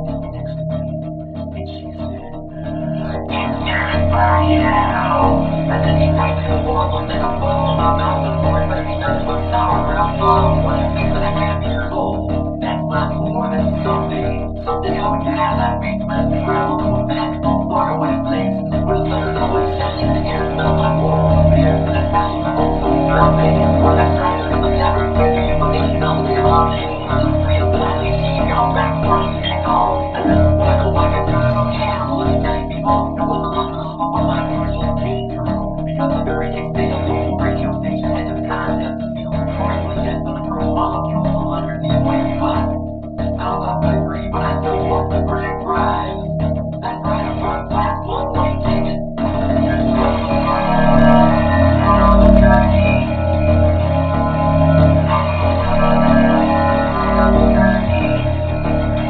next to me, and she said, "It's time for you." And then he takes the wall and then I fall on my mouth and for it, but he knows what sauerkraut was. 26.5 years old. That's not more than something I would get out of that basement and travel to a magical faraway place where the sun is always shining and the air smells like warm beer and the sound of home so dropping. Where that stranger comes to never see you, but they smell the belonging on the street of gladly see you go back for a sick call. And then when I go back and turn on the animal and telling people it was a lot of what my personal came through. Because the very next day a local radio station had this contest to see notoriously dense on the gross molecules underneath wave five. Sounds like I agree, but I still want the grand prize. That right up front class one-way ticket. And here's the Albuquerque.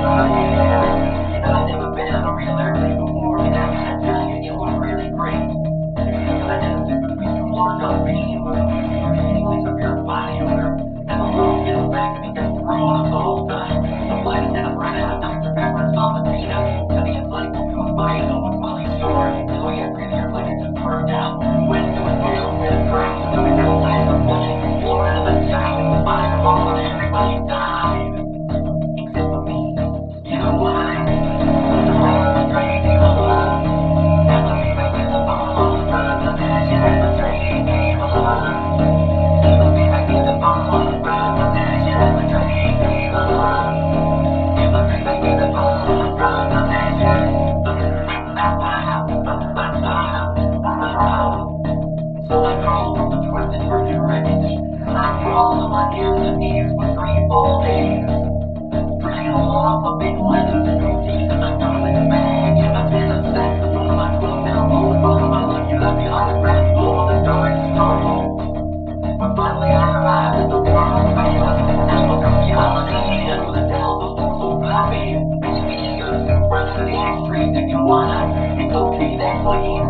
Oh yeah. You know, I've never been on a real airplane before, and I gotta tell you, it was really great. Because I had to sit between two large beams with exceedingly severe body odor, and the little kid in the back of me kept throwing up the whole time. The flight attendant ran out of Dr. Pepper and saw the peanut, and the inflatable tube bite was fully short, and we had really like it just burned out. Went to a tail pit crash, so we could land the plane from Florida to the giant fireball, and everybody died. Except for me. You know why? The crazy love. And the me making the bomb, run the passion, and the crazy love. And the me making the bomb, run the passion, and the crazy love. And the me making the bomb, run the passion. So I crawled from the twisted virgin wreckage. I crawled on my hands and knees for 3 full days. Dragging along a big leather teeth in my garbage bag, and my pen and saxophone, my 12-pound bowling ball, my lucky autograph full of the story startled. But finally I arrived at the world famous Albuquerque holiday inn with a telephone so floppy. HBU super to the X-rays if you wanna. It's okay, that's clean.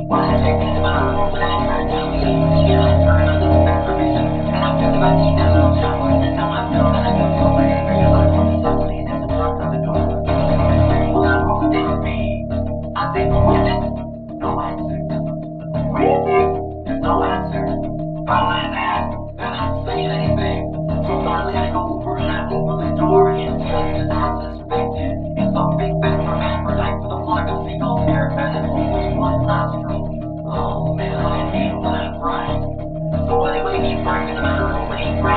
When I checked into my room and I turned down the AC and I turned on the spectrum vision, and I took about 8 that little shower and tell myself that I could feel very real. I was so clean as a knock on the door. Well, now who could this be? I think, who is it? No answer. Who is it? There's no answer. Following that, they're not saying anything. So finally I go over and I open the door, and just as I suspected, it's some big fat hermaphrodite with a flock of seagulls haircut and only one nostril. Oh man, I hate when that's right. So anyway, he barked into my room and he grabbed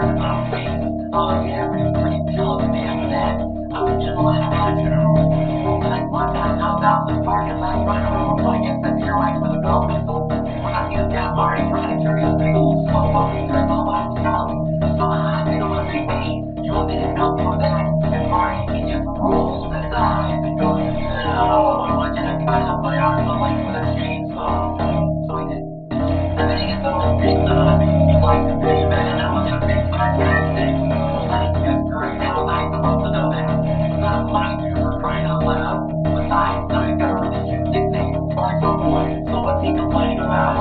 in my face. Oh yeah, pretty jealous of me after that. I was just like, like one time I was out in the parking lot trying to remove, I guess, that earwax with a belt buckle. When I see this guy Marty trying to carry a big old slow fucking drink all by himself. So I made him a big hey, you want me to help you with that? And Marty, he just rolls his eyes and goes, no, I want you to cut up my arms and legs with a chainsaw. So he did. And then he gets all pissed on me. He's like, hey man, that was just being sarcastic. Well, that's just great. How was I supposed to know that? Not mind you for crying out loud. Besides, now he's got a really cute nickname, Marco Boy. So what's he complaining about?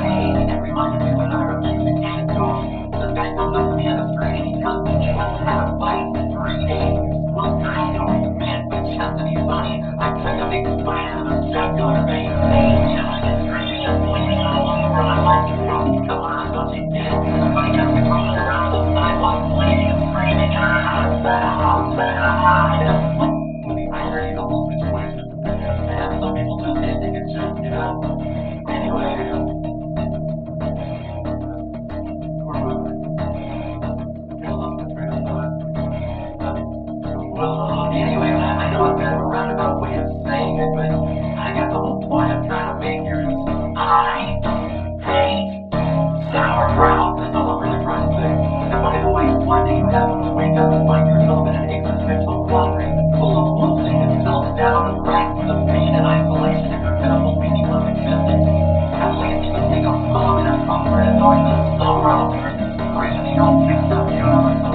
Hey, that reminds me when I refused the anecdote. This guy comes up to me on the street and he tells me he hasn't had a fight in 3 days. Well, I know, man, but just to be funny, I took a big bite out of his jugular vein. Hey, you know, I just screaming and bleeding all over. I'm like, come on, don't you get it? But he kept me rolling around the sidewalk, bleeding and screaming, I heard he's a whole situation. And some people just can't take a joke, you know? Anyway, we're moving. I lost my train of thought. Well, anyway, I know I've got a roundabout way of saying it, but I guess the whole point I'm trying to make here is I hate sauerkraut. That's all I'm really trying to say. And by the way, one day you happen to wake up and find yourself in an existential quandary full of losing and self-doubt and racked with the pain and isolation of your pitiful meaningless existence. Suddenly it seems to take a moment of comfort and knowing that sauerkraut versus crazy old mixed up universe of